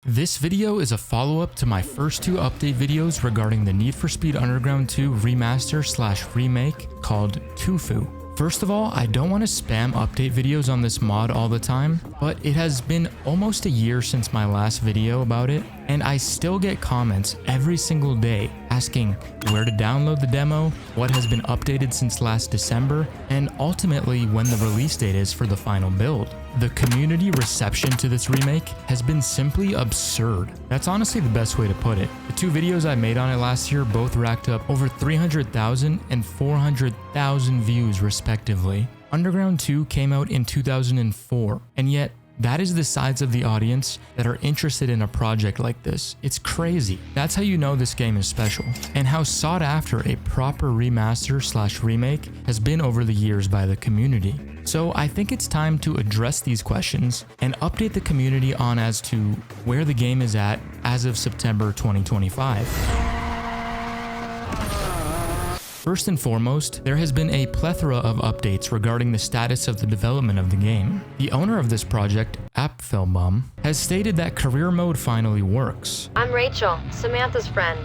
This video is a follow-up to my first two update videos regarding the Need for Speed Underground 2 remaster/remake called Tofu. First of all, I don't want to spam update videos on this mod all the time, but it has been almost a year since my last video about it, and I still get comments every single day asking where to download the demo, what has been updated since last December, and ultimately when the release date is for the final build. The community reception to this remake has been simply absurd. That's honestly the best way to put it. The two videos I made on it last year both racked up over 300,000 and 400,000 views respectively. Underground 2 came out in 2004, and yet that is the size of the audience that are interested in a project like this. It's crazy. That's how you know this game is special, and how sought after a proper remaster/remake has been over the years by the community. So I think it's time to address these questions and update the community on as to where the game is at as of September 2025. First and foremost, there has been a plethora of updates regarding the status of the development of the game. The owner of this project, Apfelbaum, has stated that career mode finally works. I'm Rachel, Samantha's friend.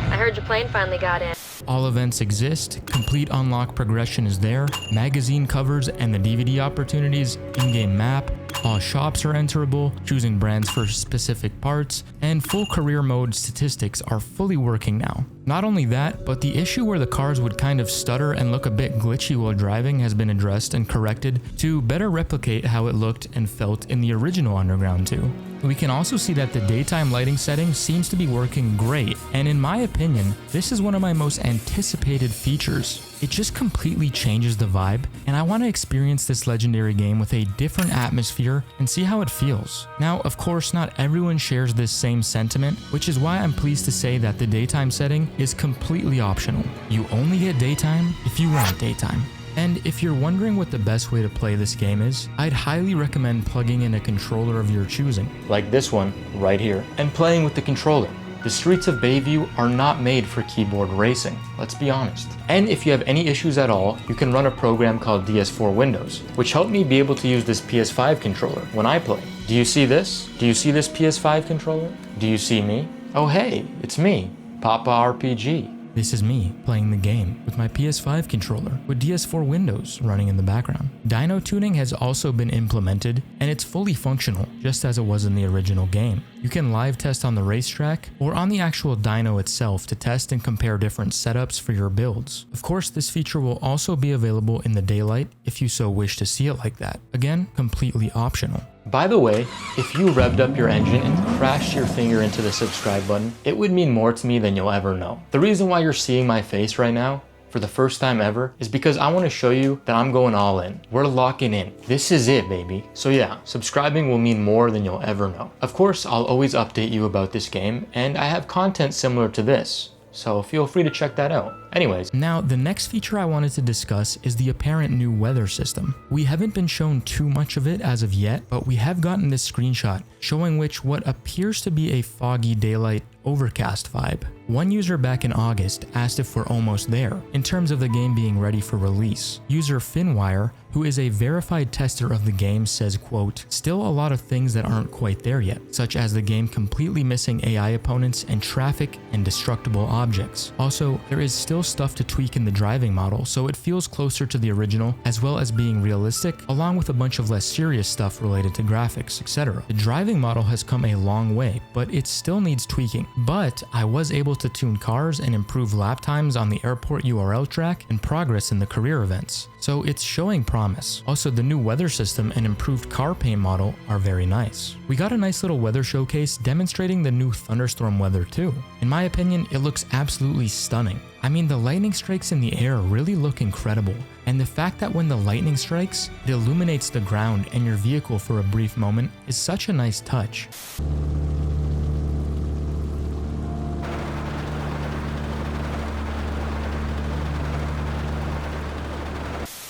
I heard your plane finally got in. All events exist, complete unlock progression is there, magazine covers and the DVD opportunities, in-game map, all shops are enterable, choosing brands for specific parts, and full career mode statistics are fully working now. Not only that, but the issue where the cars would kind of stutter and look a bit glitchy while driving has been addressed and corrected to better replicate how it looked and felt in the original Underground 2. We can also see that the daytime lighting setting seems to be working great, and in my opinion, this is one of my most anticipated features. It just completely changes the vibe, and I want to experience this legendary game with a different atmosphere and see how it feels. Now, of course, not everyone shares this same sentiment, which is why I'm pleased to say that the daytime setting is completely optional. You only get daytime if you want daytime. And if you're wondering what the best way to play this game is, I'd highly recommend plugging in a controller of your choosing, like this one right here, and playing with the controller. The streets of Bayview are not made for keyboard racing, let's be honest. And if you have any issues at all, you can run a program called DS4 Windows, which helped me be able to use this PS5 controller when I play. Do you see this? Do you see this PS5 controller? Do you see me? Oh hey, it's me, Papa RPG. This is me playing the game with my PS5 controller with DS4 Windows running in the background. Dyno tuning has also been implemented, and it's fully functional, just as it was in the original game. You can live test on the racetrack or on the actual dyno itself to test and compare different setups for your builds. Of course, this feature will also be available in the daylight if you so wish to see it like that. Again, completely optional. By the way, if you revved up your engine and crashed your finger into the subscribe button, it would mean more to me than you'll ever know. The reason why you're seeing my face right now for the first time ever is because I want to show you that I'm going all in. We're locking in. This is it, baby. So yeah, subscribing will mean more than you'll ever know. Of course, I'll always update you about this game, and I have content similar to this, so feel free to check that out. Anyways, now the next feature I wanted to discuss is the apparent new weather system. We haven't been shown too much of it as of yet, but we have gotten this screenshot showing what appears to be a foggy daylight overcast vibe. One user back in August asked if we're almost there in terms of the game being ready for release. User Finwire, who is a verified tester of the game, says, quote, "Still a lot of things that aren't quite there yet, such as the game completely missing AI opponents and traffic and destructible objects. Also, there is still stuff to tweak in the driving model so it feels closer to the original as well as being realistic, along with a bunch of less serious stuff related to graphics, etc. The driving model has come a long way, but it still needs tweaking. But I was able to tune cars and improve lap times on the airport URL track and progress in the career events. So it's showing promise. Also, the new weather system and improved car paint model are very nice. We got a nice little weather showcase demonstrating the new thunderstorm weather too. In my opinion, it looks absolutely stunning. I mean, the lightning strikes in the air really look incredible, and the fact that when the lightning strikes, it illuminates the ground and your vehicle for a brief moment is such a nice touch.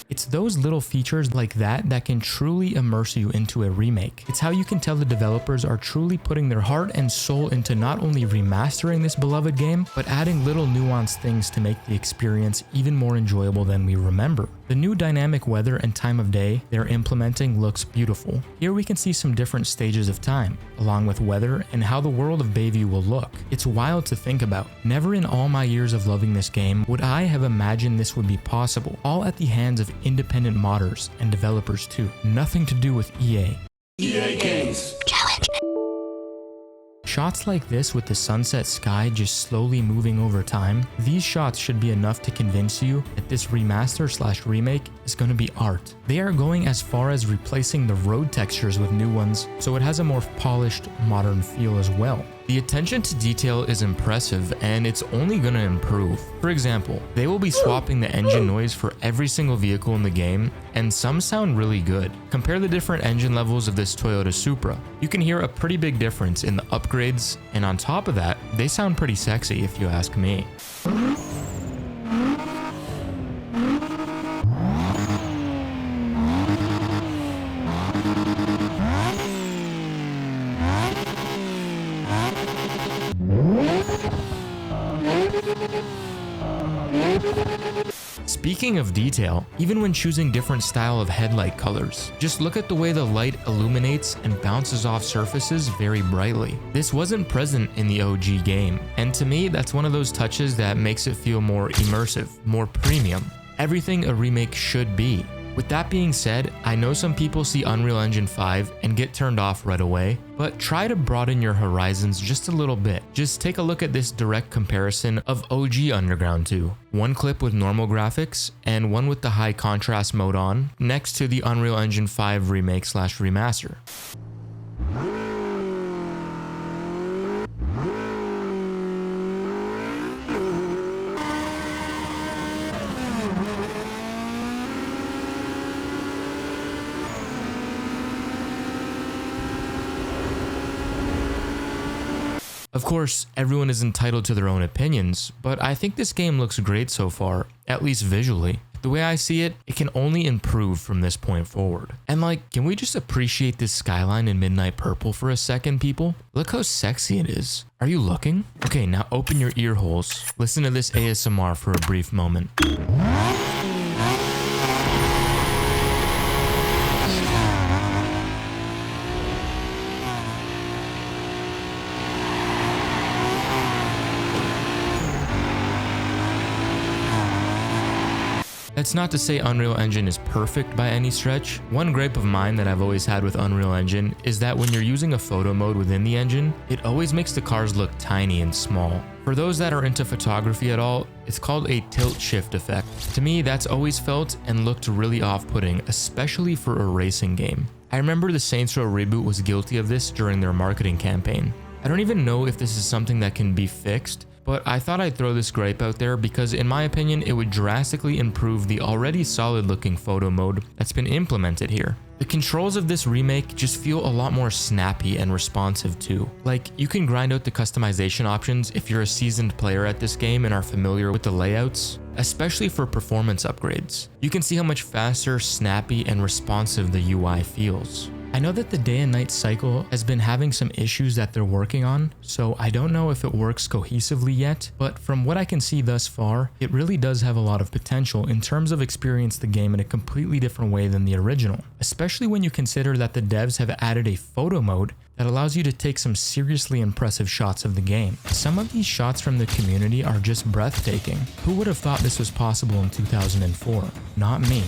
It It's those little features like that that can truly immerse you into a remake. It's how you can tell the developers are truly putting their heart and soul into not only remastering this beloved game, but adding little nuanced things to make the experience even more enjoyable than we remember. The new dynamic weather and time of day they're implementing looks beautiful. Here we can see some different stages of time, along with weather and how the world of Bayview will look. It's wild to think about. Never in all my years of loving this game would I have imagined this would be possible, all at the hands of independent modders and developers too. Nothing to do with EA. EA Games. Challenge. Shots like this with the sunset sky just slowly moving over time, these shots should be enough to convince you that this remaster/remake is going to be art. They are going as far as replacing the road textures with new ones, so it has a more polished, modern feel as well. The attention to detail is impressive and it's only going to improve. For example, they will be swapping the engine noise for every single vehicle in the game, and some sound really good. Compare the different engine levels of this Toyota Supra. You can hear a pretty big difference in the upgrades, and on top of that, they sound pretty sexy if you ask me. Speaking of detail, even when choosing different style of headlight colors, just look at the way the light illuminates and bounces off surfaces very brightly. This wasn't present in the OG game, and to me that's one of those touches that makes it feel more immersive, more premium. Everything a remake should be. With that being said, I know some people see Unreal Engine 5 and get turned off right away, but try to broaden your horizons just a little bit. Just take a look at this direct comparison of OG Underground 2. One clip with normal graphics and one with the high contrast mode on, next to the Unreal Engine 5 remake/remaster. Of course, everyone is entitled to their own opinions, but I think this game looks great so far, at least visually. The way I see it, it can only improve from this point forward. And like, can we just appreciate this skyline in midnight purple for a second, people? Look how sexy it is. Are you looking? Okay, now open your ear holes. Listen to this ASMR for a brief moment. That's not to say Unreal Engine is perfect by any stretch. One gripe of mine that I've always had with Unreal Engine is that when you're using a photo mode within the engine, it always makes the cars look tiny and small. For those that are into photography at all, it's called a tilt shift effect. To me, that's always felt and looked really off-putting, especially for a racing game. I remember the Saints Row reboot was guilty of this during their marketing campaign. I don't even know if this is something that can be fixed, but I thought I'd throw this gripe out there because in my opinion, it would drastically improve the already solid looking photo mode that's been implemented here. The controls of this remake just feel a lot more snappy and responsive too. Like, you can grind out the customization options if you're a seasoned player at this game and are familiar with the layouts, especially for performance upgrades. You can see how much faster, snappy, and responsive the UI feels. I know that the day and night cycle has been having some issues that they're working on, so I don't know if it works cohesively yet, but from what I can see thus far, it really does have a lot of potential in terms of experience the game in a completely different way than the original, especially when you consider that the devs have added a photo mode that allows you to take some seriously impressive shots of the game. Some of these shots from the community are just breathtaking. Who would have thought this was possible in 2004? Not me.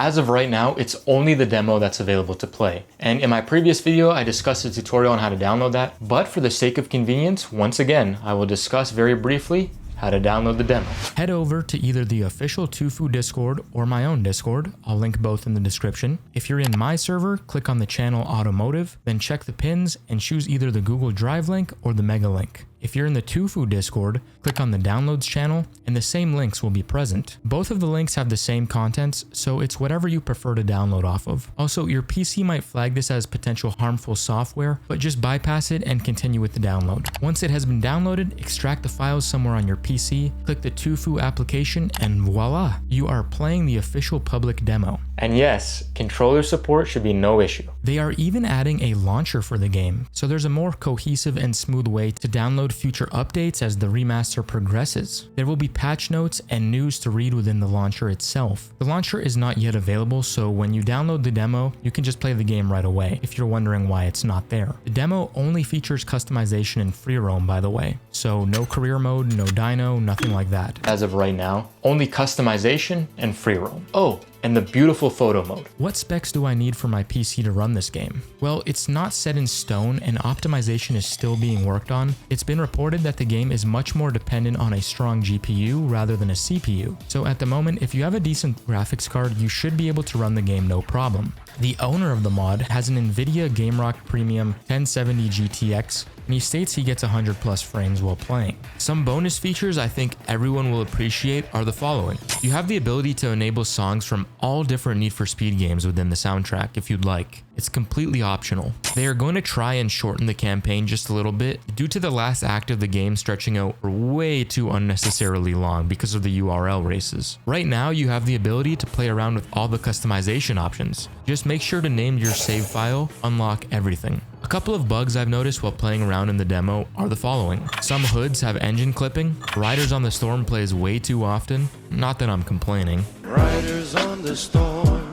As of right now, it's only the demo that's available to play. And in my previous video, I discussed a tutorial on how to download that. But for the sake of convenience, once again, I will discuss very briefly how to download the demo. Head over to either the official Tufu Discord or my own Discord. I'll link both in the description. If you're in my server, click on the channel Automotive, then check the pins and choose either the Google Drive link or the Mega link. If you're in the Tufu Discord, click on the downloads channel and the same links will be present. Both of the links have the same contents, so it's whatever you prefer to download off of. Also, your PC might flag this as potential harmful software, but just bypass it and continue with the download. Once it has been downloaded, extract the files somewhere on your PC, click the Tufu application, and voila, you are playing the official public demo. And yes, controller support should be no issue. They are even adding a launcher for the game, so there's a more cohesive and smooth way to download future updates as the remaster progresses. There will be patch notes and news to read within the launcher itself. The launcher is not yet available, so when you download the demo, you can just play the game right away, if you're wondering why it's not there. The demo only features customization in free roam, by the way, so no career mode, no dyno, nothing like that. As of right now, only customization and free roam. Oh, and the beautiful photo mode. What specs do I need for my PC to run this game? Well, it's not set in stone and optimization is still being worked on. It's been reported that the game is much more dependent on a strong GPU rather than a CPU. So at the moment, if you have a decent graphics card, you should be able to run the game no problem. The owner of the mod has an NVIDIA GameRock Premium 1070 GTX, and he states he gets 100 plus frames while playing. Some bonus features I think everyone will appreciate are the following. You have the ability to enable songs from all different Need for Speed games within the soundtrack if you'd like. It's completely optional. They are going to try and shorten the campaign just a little bit due to the last act of the game stretching out for way too unnecessarily long because of the URL races. Right now, you have the ability to play around with all the customization options. Just make sure to name your save file, unlock everything. A couple of bugs I've noticed while playing around in the demo are the following. Some hoods have engine clipping, Riders on the Storm plays way too often, not that I'm complaining. Riders on the storm.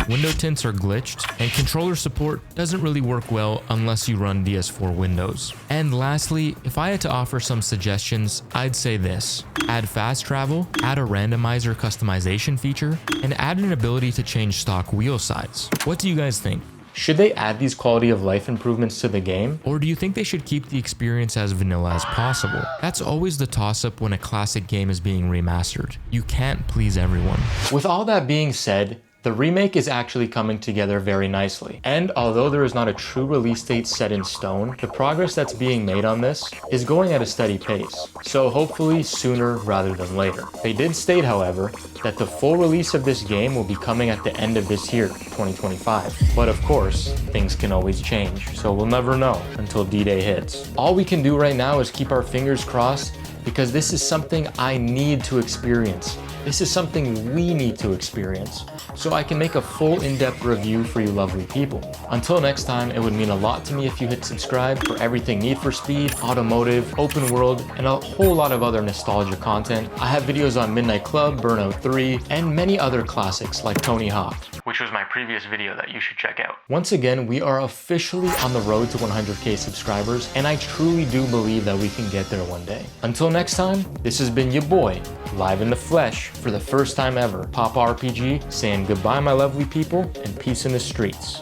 Window tints are glitched, and controller support doesn't really work well unless you run DS4 Windows. And lastly, if I had to offer some suggestions, I'd say this. Add fast travel, add a randomizer customization feature, and add an ability to change stock wheel size. What do you guys think? Should they add these quality of life improvements to the game? Or do you think they should keep the experience as vanilla as possible? That's always the toss-up when a classic game is being remastered. You can't please everyone. With all that being said, the remake is actually coming together very nicely. And although there is not a true release date set in stone, the progress that's being made on this is going at a steady pace. So hopefully sooner rather than later. They did state, however, that the full release of this game will be coming at the end of this year, 2025. But of course, things can always change, so we'll never know until D-Day hits. All we can do right now is keep our fingers crossed because this is something I need to experience. This is something we need to experience, so I can make a full in-depth review for you lovely people. Until next time, it would mean a lot to me if you hit subscribe for everything Need for Speed, automotive, open world, and a whole lot of other nostalgia content. I have videos on Midnight Club, Burnout 3, and many other classics like Tony Hawk, which was my previous video that you should check out. Once again, we are officially on the road to 100K subscribers, and I truly do believe that we can get there one day. Until next time, this has been your boy, live in the flesh, for the first time ever, Pop RPG, saying goodbye my lovely people, and peace in the streets.